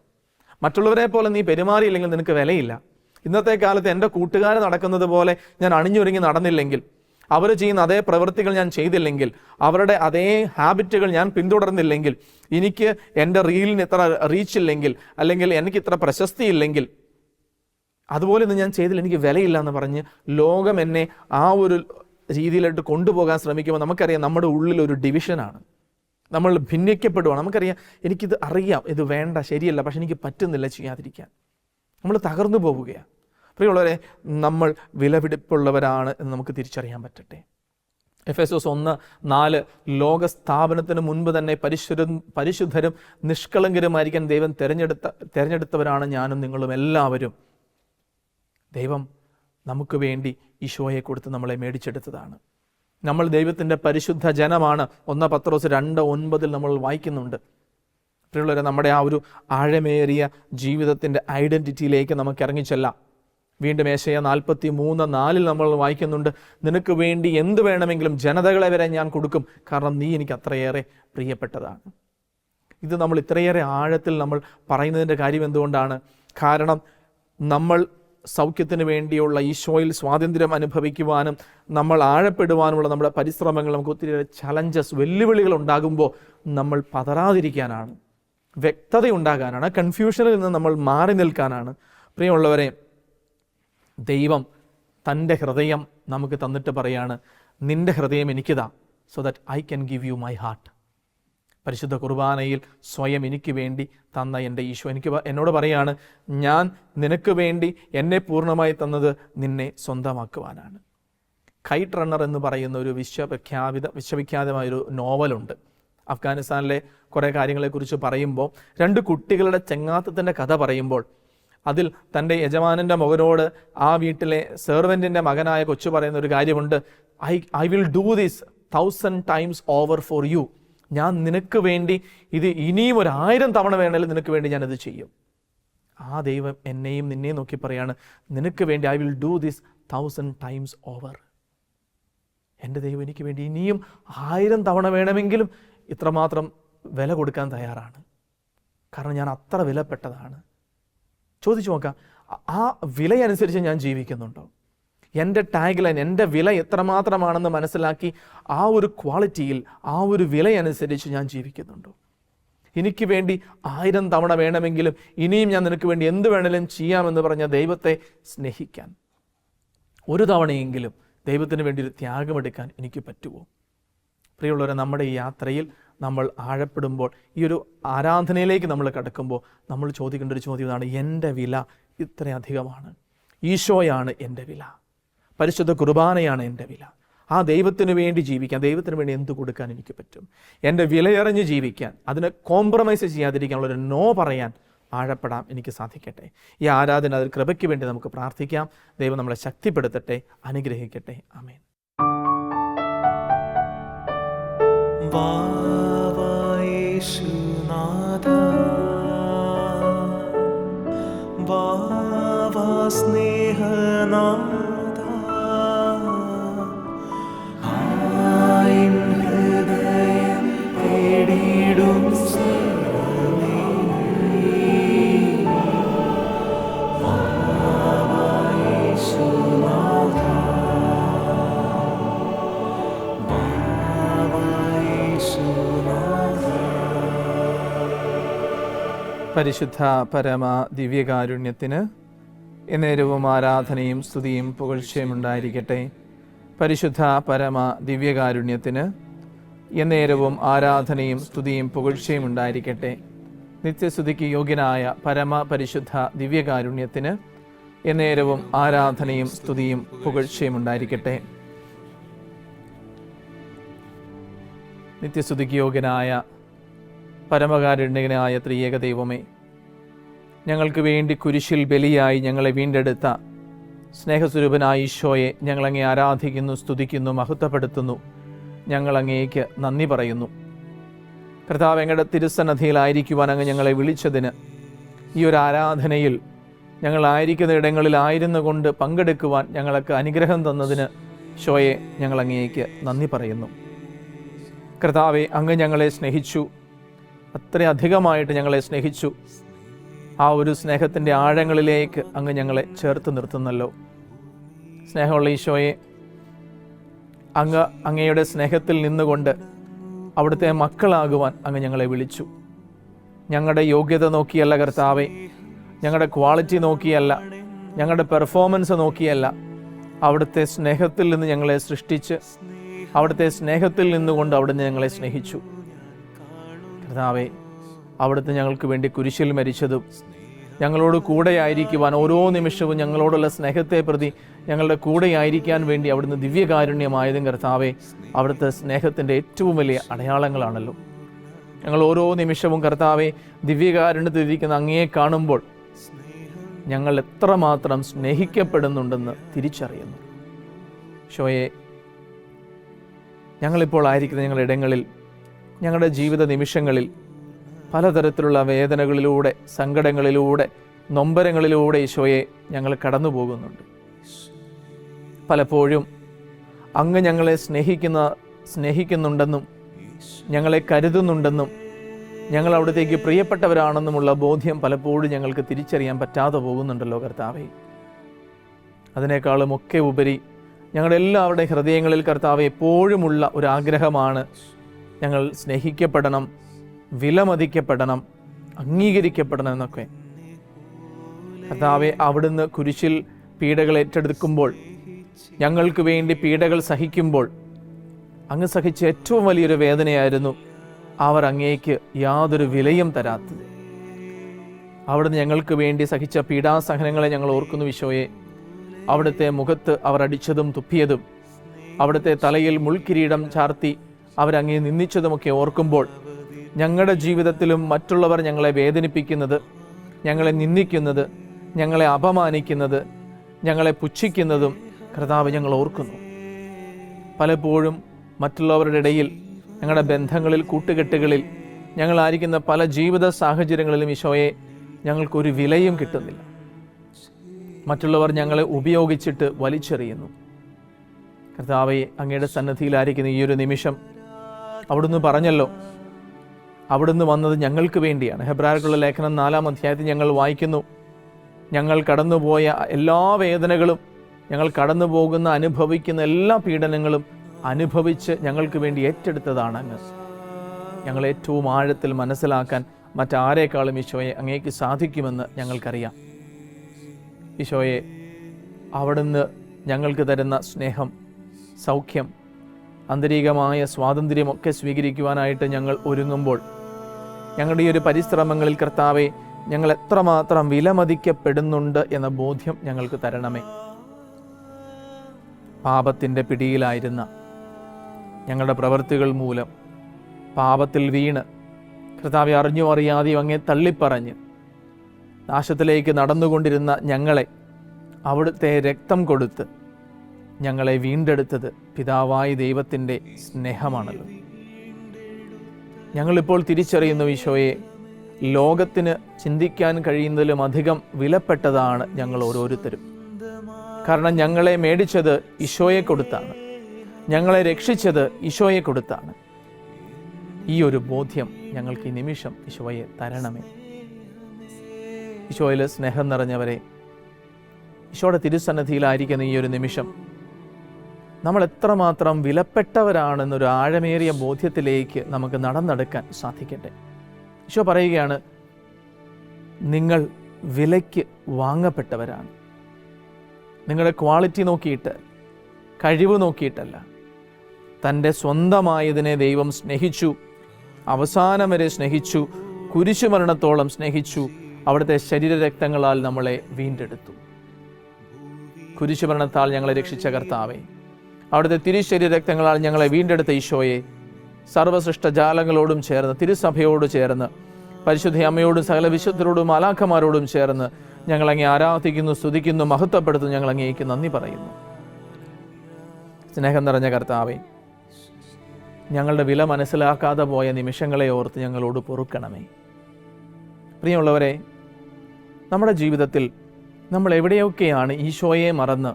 മറ്റുള്ളവരെ പോലെ നീ പെരുമാറിയില്ലെങ്കിൽ നിനക്ക് വിലയില്ല. ഇന്നത്തെ കാലത്ത് എൻ്റെ കൂട്ടുകാർ നടക്കുന്നത് പോലെ ഞാൻ അണിഞ്ഞൊരുങ്ങി നടന്നില്ലെങ്കിൽ, അവർ ചെയ്യുന്ന അതേ പ്രവൃത്തികൾ ഞാൻ ചെയ്തില്ലെങ്കിൽ, അവരുടെ അതേ ഹാബിറ്റുകൾ ഞാൻ പിന്തുടർന്നില്ലെങ്കിൽ, എനിക്ക് എൻ്റെ റീലിന് ഇത്ര റീച്ചില്ലെങ്കിൽ, അല്ലെങ്കിൽ എനിക്ക് ഇത്ര പ്രശസ്തി ഇല്ലെങ്കിൽ, അതുപോലെ ഒന്നും ഞാൻ ചെയ്തില്ല, എനിക്ക് വിലയില്ല എന്ന് പറഞ്ഞ് ലോകം എന്നെ ആ ഒരു രീതിയിലായിട്ട് കൊണ്ടുപോകാൻ ശ്രമിക്കുമ്പോൾ നമുക്കറിയാം നമ്മുടെ ഉള്ളിലൊരു ഡിവിഷനാണ്. നമ്മൾ ഭിന്നിക്കപ്പെടുവാണ്. നമുക്കറിയാം എനിക്കിത് അറിയാം, ഇത് വേണ്ട, ശരിയല്ല, പക്ഷെ എനിക്ക് പറ്റുന്നില്ല ചെയ്യാതിരിക്കാൻ. നമ്മൾ തകർന്നു പോവുകയാണ്. പ്രിയമുള്ളവരെ, നമ്മൾ വിലപിടിപ്പുള്ളവരാണ് എന്ന് നമുക്ക് തിരിച്ചറിയാൻ പറ്റട്ടെ. എഫെസോസ് 1:4 ലോകസ്ഥാപനത്തിന് മുൻപ് തന്നെ പരിശുദ്ധരും നിഷ്കളങ്കരുമായിരിക്കാൻ ദൈവം തിരഞ്ഞെടുത്തവരാണ് ഞാനും നിങ്ങളും എല്ലാവരും. ദൈവം നമുക്ക് വേണ്ടി ഈശോയെ കൊടുത്ത് നമ്മളെ മേടിച്ചെടുത്തതാണ്. നമ്മൾ ദൈവത്തിൻ്റെ പരിശുദ്ധ ജനമാണ്. 1 പത്രോസ് 2:9 നമ്മൾ വായിക്കുന്നുണ്ട്. പ്രിയമുള്ളവരെ, നമ്മുടെ ആ ഒരു ആഴമേറിയ ജീവിതത്തിൻ്റെ ഐഡൻറ്റിറ്റിയിലേക്ക് നമുക്ക് ഇറങ്ങിച്ചെല്ലാം. വീണ്ടും ഏശയ്യ 43:4 നമ്മൾ വായിക്കുന്നുണ്ട്, നിനക്ക് വേണ്ടി എന്ത് വേണമെങ്കിലും ജനതകളെ വരെ ഞാൻ കൊടുക്കും, കാരണം നീ എനിക്ക് അത്രയേറെ പ്രിയപ്പെട്ടതാണ്. ഇത് നമ്മൾ ഇത്രയേറെ ആഴത്തിൽ നമ്മൾ പറയുന്നതിൻ്റെ കാര്യം എന്തുകൊണ്ടാണ്? കാരണം നമ്മൾ സൗഖ്യത്തിന് വേണ്ടിയുള്ള ഈശോയിൽ സ്വാതന്ത്ര്യം അനുഭവിക്കുവാനും നമ്മൾ ആഴപ്പെടുവാനുമുള്ള നമ്മുടെ പരിശ്രമങ്ങൾ, നമുക്ക് ഒത്തിരി ചലഞ്ചസ്, വെല്ലുവിളികൾ ഉണ്ടാകുമ്പോൾ നമ്മൾ പതറാതിരിക്കാനാണ്, വ്യക്തതയുണ്ടാകാനാണ്, കൺഫ്യൂഷനിൽ നിന്ന് നമ്മൾ മാറി നിൽക്കാനാണ്. പ്രിയമുള്ളവരെ, ദൈവം തൻ്റെ ഹൃദയം നമുക്ക് തന്നിട്ട് പറയാണ്, നിൻ്റെ ഹൃദയം എനിക്കിതാ, so that I can give you my heart. പരിശുദ്ധ കുർബാനയിൽ സ്വയം എനിക്ക് വേണ്ടി തന്ന എൻ്റെ ഈശോ എന്നോട് പറയാണ്, ഞാൻ നിനക്ക് വേണ്ടി എന്നെ പൂർണ്ണമായി തന്നത് സ്വന്തമാക്കുവാനാണ്. കൈറ്റ് റണ്ണർ എന്ന് പറയുന്ന ഒരു വിശ്വവിഖ്യാതമായൊരു നോവലുണ്ട്. അഫ്ഗാനിസ്ഥാനിലെ കുറേ കാര്യങ്ങളെക്കുറിച്ച് പറയുമ്പോൾ, 2 കുട്ടികളുടെ ചെങ്ങാത്തത്തിൻ്റെ കഥ പറയുമ്പോൾ അതിൽ തൻ്റെ യജമാനൻ്റെ മകനോട് ആ വീട്ടിലെ സെർവൻറ്റിൻ്റെ മകനായ കൊച്ചു പറയുന്ന ഒരു കാര്യമുണ്ട്, I will do this 1000 times over for you. ഞാൻ നിനക്ക് വേണ്ടി ഇത് ഇനിയും 1000 തവണ വേണമെങ്കിലും നിനക്ക് വേണ്ടി ഞാനത് ചെയ്യും. ആ ദൈവം എന്നെയും നിന്നെയും നോക്കി പറയാണ്, നിനക്ക് വേണ്ടി I will do this 1000 times over. എൻ്റെ ദൈവം എനിക്ക് വേണ്ടി ഇനിയും 1000 തവണ വേണമെങ്കിലും ഇത്രമാത്രം വില കൊടുക്കാൻ തയ്യാറാണ്. കാരണം ഞാൻ അത്ര വിലപ്പെട്ടതാണ്. ചോദിച്ചു നോക്കാം, ആ വിലയനുസരിച്ച് ഞാൻ ജീവിക്കുന്നുണ്ടോ? എൻ്റെ ടാഗ് ലൈൻ, എൻ്റെ വില എത്രമാത്രമാണെന്ന് മനസ്സിലാക്കി ആ ഒരു ക്വാളിറ്റിയിൽ, ആ ഒരു വിലയനുസരിച്ച് ഞാൻ ജീവിക്കുന്നുണ്ടോ? എനിക്ക് വേണ്ടി 1000 തവണ വേണമെങ്കിലും ഇനിയും ഞാൻ നിനക്ക് വേണ്ടി എന്ത് വേണമെങ്കിലും ചെയ്യാമെന്ന് പറഞ്ഞ ദൈവത്തെ സ്നേഹിക്കാൻ, ഒരു തവണയെങ്കിലും ദൈവത്തിന് വേണ്ടി ഒരു ത്യാഗമെടുക്കാൻ എനിക്ക് പറ്റുമോ? പ്രിയമുള്ളവരെ, നമ്മുടെ ഈ യാത്രയിൽ നമ്മൾ ആഴപ്പെടുമ്പോൾ, ഈ ഒരു ആരാധനയിലേക്ക് നമ്മൾ കടക്കുമ്പോൾ നമ്മൾ ചോദിക്കേണ്ട ഒരു ചോദ്യം ഇതാണ്, എൻ്റെ വില ഇത്രയധികമാണ്. ഈശോയാണ് എൻ്റെ വില, പരിശുദ്ധ കുർബാനയാണ് എൻ്റെ വില. ആ ദൈവത്തിന് വേണ്ടി ജീവിക്കാൻ, ദൈവത്തിന് വേണ്ടി എന്ത് കൊടുക്കാൻ എനിക്ക് പറ്റും? എൻ്റെ വിലയറിഞ്ഞ് ജീവിക്കാൻ, അതിനെ കോംപ്രമൈസ് ചെയ്യാതിരിക്കാനുള്ളൊരു നോ പറയാൻ ആഴപ്പെടാൻ എനിക്ക് സാധിക്കട്ടെ. ഈ ആരാധന, അതിൽ കൃപയ്ക്ക് വേണ്ടി നമുക്ക് പ്രാർത്ഥിക്കാം. ദൈവം നമ്മളെ ശക്തിപ്പെടുത്തട്ടെ, അനുഗ്രഹിക്കട്ടെ. ആമേൻ. ബാവാ യേശുനാഥ, ബാവാ സ്നേഹനാഥ, ആയിൻ ഹൃദയം തേടിയിടും സ്വരമേ, ബാവാ യേശുനാഥ, ബാവാ യേശുനാഥ. പരിശുദ്ധ പരമ ദിവ്യകാരുണ്യത്തിന് എന്നേരവും ആരാധനയും സ്തുതിയും പുകഴ്ചയും ഉണ്ടായിരിക്കട്ടെ. പരിശുദ്ധ പരമ ദിവ്യകാരുണ്യത്തിന് എന്നേരവും ആരാധനയും സ്തുതിയും പുകഴ്ചയും ഉണ്ടായിരിക്കട്ടെ. നിത്യസ്തുതിക്ക് യോഗ്യനായ പരമ പരിശുദ്ധ ദിവ്യകാരുണ്യത്തിന് എന്നേരവും ആരാധനയും സ്തുതിയും പുകഴ്ചയും ഉണ്ടായിരിക്കട്ടെ. നിത്യസ്തുതിക്ക് യോഗ്യനായ പരമകാരുണ്യകനായ ത്രിയേക ദൈവമേ, ഞങ്ങൾക്ക് വേണ്ടി കുരിശിൽ ബലിയായി ഞങ്ങളെ വീണ്ടെടുത്ത സ്നേഹസ്വരൂപനായ ഈശോയെ ഞങ്ങളങ്ങേ ആരാധിക്കുന്നു, സ്തുതിക്കുന്നു, മഹത്വപ്പെടുത്തുന്നു. ഞങ്ങളങ്ങേക്ക് നന്ദി പറയുന്നു. കർത്താവ്, അങ്ങയുടെ തിരുസന്നിധിയിലായിരിക്കുവാൻ അങ്ങ് ഞങ്ങളെ വിളിച്ചതിന്, ഈ ഒരു ആരാധനയിൽ ഞങ്ങളായിരിക്കുന്ന ഇടങ്ങളിലായിരുന്നു കൊണ്ട് പങ്കെടുക്കുവാൻ ഞങ്ങൾക്ക് അനുഗ്രഹം തന്നതിന് ഈശോയെ ഞങ്ങളങ്ങേക്ക് നന്ദി പറയുന്നു. കർത്താവെ, അങ്ങ് ഞങ്ങളെ സ്നേഹിച്ചു, അത്രയധികമായിട്ട് ഞങ്ങളെ സ്നേഹിച്ചു. ആ ഒരു സ്നേഹത്തിൻ്റെ ആഴങ്ങളിലേക്ക് അങ്ങ് ഞങ്ങളെ ചേർത്ത് നിർത്തുന്നല്ലോ. സ്നേഹമുള്ള ഈശോയെ, അങ്ങയുടെ സ്നേഹത്തിൽ നിന്നുകൊണ്ട് അവിടുത്തെ മക്കളാകുവാൻ അങ്ങ് ഞങ്ങളെ വിളിച്ചു. ഞങ്ങളുടെ യോഗ്യത നോക്കിയല്ല കർത്താവെ, ഞങ്ങളുടെ ക്വാളിറ്റി നോക്കിയല്ല, ഞങ്ങളുടെ പെർഫോമൻസ് നോക്കിയല്ല, അവിടുത്തെ സ്നേഹത്തിൽ നിന്ന് ഞങ്ങളെ സൃഷ്ടിച്ച് അവിടുത്തെ സ്നേഹത്തിൽ നിന്നുകൊണ്ട് അവിടുന്ന് ഞങ്ങളെ സ്നേഹിച്ചു. കർത്താവെ, അവിടുത്തെ ഞങ്ങൾക്ക് വേണ്ടി കുരിശിൽ മരിച്ചതും ഞങ്ങളോട് കൂടെയായിരിക്കുവാൻ ഓരോ നിമിഷവും ഞങ്ങളോടുള്ള സ്നേഹത്തെ പ്രതി ഞങ്ങളുടെ കൂടെയായിരിക്കാൻ വേണ്ടി അവിടുന്ന് ദിവ്യകാരുണ്യമായതും കർത്താവെ, അവിടുത്തെ സ്നേഹത്തിൻ്റെ ഏറ്റവും വലിയ അടയാളങ്ങളാണല്ലോ. ഞങ്ങൾ ഓരോ നിമിഷവും കർത്താവെ ദിവ്യകാരുണ്യത്തിലിരിക്കുന്ന അങ്ങയെ കാണുമ്പോൾ ഞങ്ങൾ എത്രമാത്രം സ്നേഹിക്കപ്പെടുന്നുണ്ടെന്ന് തിരിച്ചറിയുന്നു. ഈശോയെ, ഞങ്ങളിപ്പോൾ ആയിരിക്കുന്ന ഞങ്ങളുടെ ഇടങ്ങളിൽ, ഞങ്ങളുടെ ജീവിത നിമിഷങ്ങളിൽ പലതരത്തിലുള്ള വേദനകളിലൂടെ, സങ്കടങ്ങളിലൂടെ, നൊമ്പരങ്ങളിലൂടെ ഈശോയെ ഞങ്ങൾ കടന്നു പോകുന്നുണ്ട്. പലപ്പോഴും അങ്ങ് ഞങ്ങളെ സ്നേഹിക്കുന്നുണ്ടെന്നും ഞങ്ങളെ കരുതുന്നുണ്ടെന്നും ഞങ്ങൾ അവിടത്തേക്ക് പ്രിയപ്പെട്ടവരാണെന്നുമുള്ള ബോധ്യം പലപ്പോഴും ഞങ്ങൾക്ക് തിരിച്ചറിയാൻ പറ്റാതെ പോകുന്നുണ്ടല്ലോ കർത്താവേ. അതിനേക്കാളും ഒക്കെ ഉപരി ഞങ്ങളുടെ എല്ലാവരുടെയും ഹൃദയങ്ങളിൽ കർത്താവെ എപ്പോഴുമുള്ള ഒരു ആഗ്രഹമാണ് ഞങ്ങൾ സ്നേഹിക്കപ്പെടണം, വിലമതിക്കപ്പെടണം, അംഗീകരിക്കപ്പെടണം എന്നൊക്കെ. കർത്താവെ, അവിടുന്ന് കുരിശിൽ പീഡകൾ ഏറ്റെടുക്കുമ്പോൾ, ഞങ്ങൾക്ക് വേണ്ടി പീഡകൾ സഹിക്കുമ്പോൾ അങ്ങ് സഹിച്ച ഏറ്റവും വലിയൊരു വേദനയായിരുന്നു അവർ അങ്ങേക്ക് യാതൊരു വിലയും തരാത്തത്. അവിടുന്ന് ഞങ്ങൾക്ക് വേണ്ടി സഹിച്ച പീഡാസഹനങ്ങളെ ഞങ്ങൾ ഓർക്കുന്നു ഈശോയെ. അവിടുത്തെ മുഖത്ത് അവർ അടിച്ചതും തുപ്പിയതും, അവിടുത്തെ തലയിൽ മുൾക്കിരീടം ചാർത്തി അവരങ്ങേ നിന്ദിച്ചതുമൊക്കെ ഓർക്കുമ്പോൾ ഞങ്ങളുടെ ജീവിതത്തിലും മറ്റുള്ളവർ ഞങ്ങളെ വേദനിപ്പിക്കുന്നത്, ഞങ്ങളെ നിന്ദിക്കുന്നത്, ഞങ്ങളെ അപമാനിക്കുന്നത്, ഞങ്ങളെ പുച്ഛിക്കുന്നതും കർത്താവ് ഞങ്ങൾ ഓർക്കുന്നു. പലപ്പോഴും മറ്റുള്ളവരുടെ ഇടയിൽ, ഞങ്ങളുടെ ബന്ധങ്ങളിൽ, കൂട്ടുകെട്ടുകളിൽ, ഞങ്ങളായിരിക്കുന്ന പല ജീവിത സാഹചര്യങ്ങളിലും ഈശോയെ ഞങ്ങൾക്കൊരു വിലയും കിട്ടുന്നില്ല. മറ്റുള്ളവർ ഞങ്ങളെ ഉപയോഗിച്ചിട്ട് വലിച്ചെറിയുന്നു. കർത്താവേ, അങ്ങയുടെ സന്നിധിയിലായിരിക്കുന്ന ഈ ഒരു നിമിഷം അവിടുന്ന് പറഞ്ഞല്ലോ, അവിടുന്ന് വന്നത് ഞങ്ങൾക്ക് വേണ്ടിയാണ്. ഹെബ്രായർക്കുള്ള ലേഖനം 4-ാം അധ്യായത്തിൽ ഞങ്ങൾ വായിക്കുന്നു, ഞങ്ങൾ കടന്നുപോയ എല്ലാ വേദനകളും, ഞങ്ങൾ കടന്നു പോകുന്ന അനുഭവിക്കുന്ന എല്ലാ പീഡനങ്ങളും അനുഭവിച്ച് ഞങ്ങൾക്ക് വേണ്ടി ഏറ്റെടുത്തതാണ് അങ്ങ്. ഞങ്ങൾ ഏറ്റവും ആഴത്തിൽ മനസ്സിലാക്കാൻ മറ്റാരേക്കാളും ഈശോയെ അങ്ങേക്ക് സാധിക്കുമെന്ന് ഞങ്ങൾക്കറിയാം. ഈശോയെ, അവിടുന്ന് ഞങ്ങൾക്ക് തരുന്ന സ്നേഹം, സൗഖ്യം, ആന്തരികമായ സ്വാതന്ത്ര്യമൊക്കെ സ്വീകരിക്കുവാനായിട്ട് ഞങ്ങൾ ഒരുങ്ങുമ്പോൾ, ഞങ്ങളുടെ ഈ ഒരു പരിശ്രമങ്ങളിൽ കർത്താവെ ഞങ്ങൾ എത്രമാത്രം വിലമതിക്കപ്പെടുന്നുണ്ട് എന്ന ബോധ്യം ഞങ്ങൾക്ക് തരണമേ. പാപത്തിൻ്റെ പിടിയിലായിരുന്ന ഞങ്ങളുടെ പ്രവൃത്തികൾ മൂലം പാപത്തിൽ വീണ് കർത്താവെ അറിഞ്ഞോ അറിയാതെയോ അങ്ങേ തള്ളിപ്പറഞ്ഞ് നാശത്തിലേക്ക് നടന്നുകൊണ്ടിരുന്ന ഞങ്ങളെ അവിടുത്തെ രക്തം കൊടുത്ത് ഞങ്ങളെ വീണ്ടെടുത്തത് പിതാവായ ദൈവത്തിൻ്റെ സ്നേഹമാണല്ലോ. ഞങ്ങളിപ്പോൾ തിരിച്ചറിയുന്നു ഈശോയെ, ലോകത്തിന് ചിന്തിക്കാൻ കഴിയുന്നതിലും അധികം വിലപ്പെട്ടതാണ് ഞങ്ങൾ ഓരോരുത്തരും. കാരണം ഞങ്ങളെ മേടിച്ചത് ഈശോയെ കൊടുത്താണ്, ഞങ്ങളെ രക്ഷിച്ചത് ഈശോയെ കൊടുത്താണ്. ഈ ഒരു ബോധ്യം ഞങ്ങൾക്ക് ഈ നിമിഷം ഈശോയെ തരണമേ. ഈശോയിൽ സ്നേഹം നിറഞ്ഞവരെ, ഈശോയുടെ തിരുസന്നിധിയിലായിരിക്കുന്ന ഈ ഒരു നിമിഷം നമ്മൾ എത്രമാത്രം വിലപ്പെട്ടവരാണെന്നൊരു ആഴമേറിയ ബോധ്യത്തിലേക്ക് നമുക്ക് നടന്നെടുക്കാൻ സാധിക്കട്ടെ. ഈശോ പറയുകയാണ്, നിങ്ങൾ വിലയ്ക്ക് വാങ്ങപ്പെട്ടവരാണ്. നിങ്ങളുടെ ക്വാളിറ്റി നോക്കിയിട്ട്, കഴിവ് നോക്കിയിട്ടല്ല, തൻ്റെ സ്വന്തമായതിനെ ദൈവം സ്നേഹിച്ചു, അവസാനം വരെ സ്നേഹിച്ചു, കുരിശുമരണത്തോളം സ്നേഹിച്ചു. അവിടുത്തെ ശരീരരക്തങ്ങളാൽ നമ്മളെ വീണ്ടെടുത്തു. കുരിശുമരണത്താൽ ഞങ്ങളെ രക്ഷിച്ച കർത്താവേ, അവിടുത്തെ തിരുശരീരരക്തങ്ങളാൽ ഞങ്ങളെ വീണ്ടെടുത്ത ഈശോയെ, സർവ്വസൃഷ്ടജാലങ്ങളോടും ചേർന്ന്, തിരുസഭയോട് ചേർന്ന്, പരിശുദ്ധ അമ്മയോടും സകല വിശുദ്ധരോടും മാലാഖമാരോടും ചേർന്ന് ഞങ്ങളങ്ങേ ആരാധിക്കുന്നു, സ്തുതിക്കുന്നു, മഹത്വപ്പെടുത്തുന്നു. ഞങ്ങൾ അങ്ങേക്ക് നന്ദി പറയുന്നു. സ്നേഹം നിറഞ്ഞ കർത്താവേ, ഞങ്ങളുടെ വില മനസ്സിലാക്കാതെ പോയ നിമിഷങ്ങളെ ഓർത്ത് ഞങ്ങളോട് പൊറുക്കണമേ. പ്രിയമുള്ളവരെ, നമ്മുടെ ജീവിതത്തിൽ നമ്മൾ എവിടെയൊക്കെയാണ് ഈശോയെ മറന്ന്,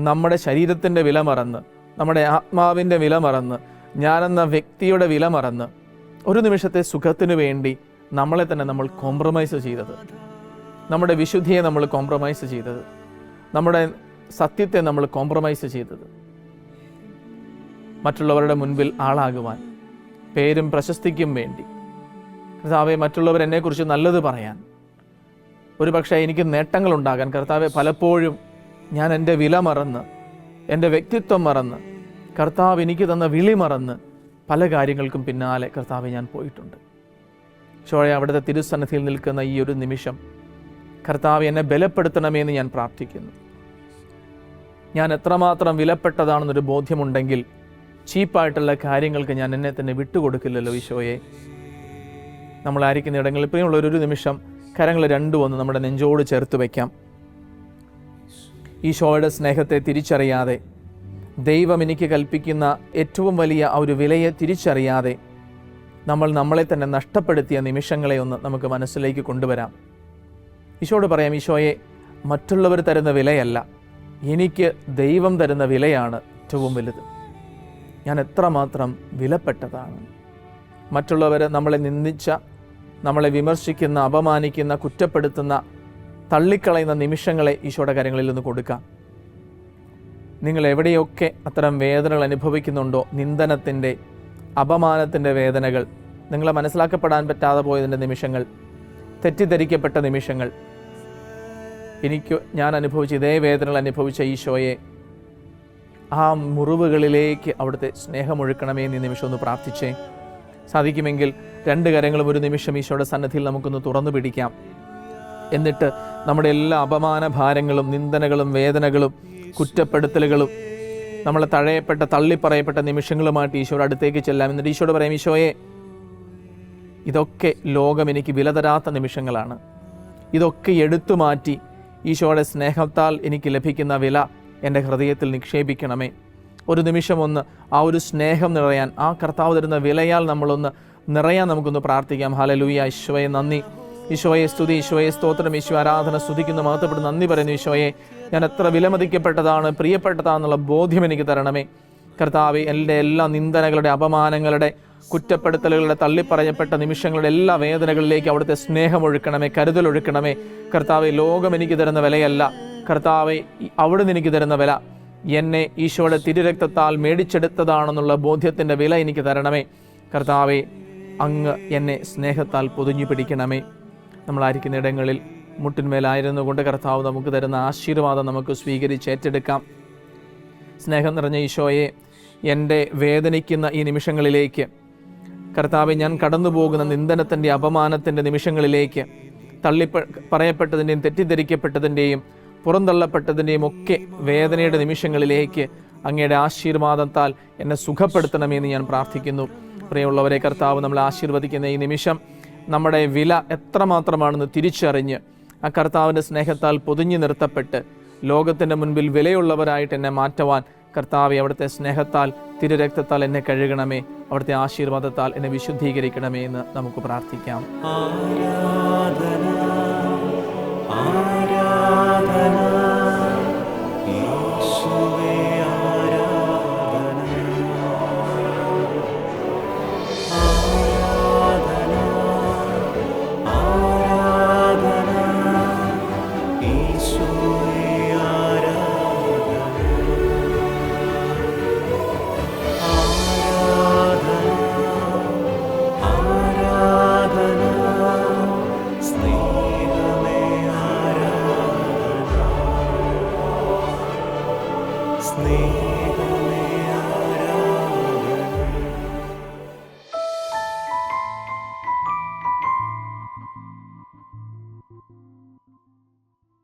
നമ്മുടെ ശരീരത്തിൻ്റെ വില മറന്ന്, നമ്മുടെ ആത്മാവിൻ്റെ വില മറന്ന്, ഞാനെന്ന വ്യക്തിയുടെ വില മറന്ന്, ഒരു നിമിഷത്തെ സുഖത്തിനു വേണ്ടി നമ്മളെ തന്നെ നമ്മൾ കോംപ്രമൈസ് ചെയ്തത്, നമ്മുടെ വിശുദ്ധിയെ നമ്മൾ കോംപ്രമൈസ് ചെയ്തത്, നമ്മുടെ സത്യത്തെ നമ്മൾ കോംപ്രമൈസ് ചെയ്തത്, മറ്റുള്ളവരുടെ മുൻപിൽ ആളാകുവാൻ, പേരും പ്രശസ്തിക്കും വേണ്ടി, കർത്താവെ മറ്റുള്ളവർ എന്നെക്കുറിച്ച് നല്ലത് പറയാൻ, ഒരു പക്ഷേ എനിക്ക് നേട്ടങ്ങളുണ്ടാകാൻ, കർത്താവെ പലപ്പോഴും ഞാൻ എൻ്റെ വില മറന്ന്, എൻ്റെ വ്യക്തിത്വം മറന്ന്, കർത്താവ് എനിക്ക് തന്ന വിളി മറന്ന് പല കാര്യങ്ങൾക്കും പിന്നാലെ കർത്താവെ ഞാൻ പോയിട്ടുണ്ട്. ഈശോയെ, അവിടുത്തെ തിരുസന്നിധിയിൽ നിൽക്കുന്ന ഈ ഒരു നിമിഷം കർത്താവ് എന്നെ ബലപ്പെടുത്തണമെന്ന് ഞാൻ പ്രാർത്ഥിക്കുന്നു. ഞാൻ എത്രമാത്രം വിലപ്പെട്ടതാണെന്നൊരു ബോധ്യമുണ്ടെങ്കിൽ ചീപ്പായിട്ടുള്ള കാര്യങ്ങൾക്ക് ഞാൻ എന്നെ തന്നെ വിട്ടുകൊടുക്കില്ലല്ലോ ഈശോയെ. നമ്മളായിരിക്കുന്ന ഇടങ്ങളിൽ പ്രിയമുള്ളൊരു നിമിഷം കരങ്ങൾ രണ്ടും ഒന്ന് നമ്മുടെ നെഞ്ചോട് ചേർത്ത് വയ്ക്കാം. ഈശോയുടെ സ്നേഹത്തെ തിരിച്ചറിയാതെ, ദൈവം എനിക്ക് കൽപ്പിക്കുന്ന ഏറ്റവും വലിയ ആ ഒരു വിലയെ തിരിച്ചറിയാതെ നമ്മൾ നമ്മളെ തന്നെ നഷ്ടപ്പെടുത്തിയ നിമിഷങ്ങളെ ഒന്ന് നമുക്ക് മനസ്സിലേക്ക് കൊണ്ടുവരാം. ഈശോയോട് പറയാം, ഈശോയെ, മറ്റുള്ളവർ തരുന്ന വിലയല്ല, എനിക്ക് ദൈവം തരുന്ന വിലയാണ് ഏറ്റവും വലുത്. ഞാൻ എത്രമാത്രം വിലപ്പെട്ടതാണ്. മറ്റുള്ളവർ നമ്മളെ നിന്ദിച്ച, നമ്മളെ വിമർശിക്കുന്ന, അപമാനിക്കുന്ന, കുറ്റപ്പെടുത്തുന്ന, തള്ളിക്കളയുന്ന നിമിഷങ്ങളെ ഈശോയുടെ കാര്യങ്ങളിൽ നിന്ന് കൊടുക്കാം. നിങ്ങൾ എവിടെയൊക്കെ അത്തരം വേദനകൾ അനുഭവിക്കുന്നുണ്ടോ, നിന്ദനത്തിൻ്റെ, അപമാനത്തിൻ്റെ വേദനകൾ, നിങ്ങളെ മനസ്സിലാക്കപ്പെടാൻ പറ്റാതെ പോയതിൻ്റെ നിമിഷങ്ങൾ, തെറ്റിദ്ധരിക്കപ്പെട്ട നിമിഷങ്ങൾ, ഞാൻ അനുഭവിച്ച ഇതേ വേദനകൾ അനുഭവിച്ച ഈശോയെ, ആ മുറിവുകളിലേക്ക് അവിടുത്തെ സ്നേഹമൊഴുക്കണമേ എന്ന് ഈ നിമിഷം ഒന്ന് പ്രാർത്ഥിച്ചേ. സാധിക്കുമെങ്കിൽ രണ്ട് കരങ്ങളും ഒരു നിമിഷം ഈശോയുടെ സന്നിധിയിൽ നമുക്കൊന്ന് തുറന്നു പിടിക്കാം. എന്നിട്ട് നമ്മുടെ എല്ലാ അപമാന ഭാരങ്ങളും, നിന്ദനകളും, വേദനകളും, കുറ്റപ്പെടുത്തലുകളും, നമ്മളെ തഴയപ്പെട്ട, തള്ളിപ്പറയപ്പെട്ട നിമിഷങ്ങളുമായിട്ട് ഈശോയുടെ അടുത്തേക്ക് ചെല്ലാം. എന്നിട്ട് ഈശോയോട് പറയാം, ഈശോയെ, ഇതൊക്കെ ലോകം എനിക്ക് വില തരാത്ത നിമിഷങ്ങളാണ്. ഇതൊക്കെ എടുത്തു മാറ്റി ഈശോയുടെ സ്നേഹത്താൽ എനിക്ക് ലഭിക്കുന്ന വില എൻ്റെ ഹൃദയത്തിൽ നിക്ഷേപിക്കണമേ. ഒരു നിമിഷം ഒന്ന് ആ ഒരു സ്നേഹം നിറയാൻ, ആ കർത്താവ് തരുന്ന വിലയാൽ നമ്മളൊന്ന് നിറയാൻ നമുക്കൊന്ന് പ്രാർത്ഥിക്കാം. ഹല്ലേലൂയ. ഈശോയെ നന്ദി, ഈശോയെ സ്തുതി, ഈശോയെ സ്തോത്രം, ഈശോ ആരാധന, സ്തുതിക്കുന്ന, മഹത്വപ്പെടുന്ന, നന്ദി പറയുന്നു. ഈശോയെ, ഞാൻ എത്ര വിലമതിക്കപ്പെട്ടതാണ്, പ്രിയപ്പെട്ടതാണെന്നുള്ള ബോധ്യം എനിക്ക് തരണമേ. കർത്താവെ, എൻ്റെ എല്ലാ നിന്ദനകളുടെ, അപമാനങ്ങളുടെ, കുറ്റപ്പെടുത്തലുകളുടെ, തള്ളിപ്പറയപ്പെട്ട നിമിഷങ്ങളുടെ എല്ലാ വേദനകളിലേക്ക് അവിടുത്തെ സ്നേഹമൊഴുക്കണമേ, കരുതലൊഴുക്കണമേ. കർത്താവെ, ലോകം എനിക്ക് തരുന്ന വിലയല്ല, കർത്താവെ അവിടുന്ന് എനിക്ക് തരുന്ന വില, എന്നെ ഈശോയുടെ തിരുരക്തത്താൽ മേടിച്ചെടുത്തതാണെന്നുള്ള ബോധ്യത്തിൻ്റെ വില എനിക്ക് തരണമേ. കർത്താവെ, അങ്ങ് എന്നെ സ്നേഹത്താൽ പൊതിഞ്ഞു പിടിക്കണമേ. നമ്മളായിരിക്കുന്ന ഇടങ്ങളിൽ മുട്ടിന്മേലായിരുന്നു കൊണ്ട് കർത്താവ് നമുക്ക് തരുന്ന ആശീർവാദം നമുക്ക് സ്വീകരിച്ചേറ്റെടുക്കാം. സ്നേഹം നിറഞ്ഞ ഈശോയെ, എൻ്റെ വേദനിക്കുന്ന ഈ നിമിഷങ്ങളിലേക്ക് കർത്താവെ, ഞാൻ കടന്നു പോകുന്ന നിന്ദനത്തിൻ്റെ, അപമാനത്തിൻ്റെ നിമിഷങ്ങളിലേക്ക്, പറയപ്പെട്ടതിൻ്റെയും തെറ്റിദ്ധരിക്കപ്പെട്ടതിൻ്റെയും പുറന്തള്ളപ്പെട്ടതിൻ്റെയും ഒക്കെ വേദനയുടെ നിമിഷങ്ങളിലേക്ക് അങ്ങയുടെ ആശീർവാദത്താൽ എന്നെ സുഖപ്പെടുത്തണമെന്ന് ഞാൻ പ്രാർത്ഥിക്കുന്നു. പ്രിയമുള്ളവരെ, കർത്താവ് നമ്മളെ ആശീർവദിക്കുന്ന ഈ നിമിഷം നമ്മുടെ വില എത്രമാത്രമാണെന്ന് തിരിച്ചറിഞ്ഞ് ആ കർത്താവിൻ്റെ സ്നേഹത്താൽ പൊതിഞ്ഞു നിർത്തപ്പെട്ട് ലോകത്തിൻ്റെ മുൻപിൽ വിലയുള്ളവരായിട്ട് എന്നെ മാറ്റുവാൻ കർത്താവെ, അവിടുത്തെ സ്നേഹത്താൽ തിരുരക്തത്താൽ എന്നെ കഴുകണമേ, അവിടുത്തെ ആശീർവാദത്താൽ എന്നെ വിശുദ്ധീകരിക്കണമേ എന്ന് നമുക്ക് പ്രാർത്ഥിക്കാം. ആരാധന ആരാധന യേശുവേ ആരാധന ആരാധന ആരാധന യേശുവേ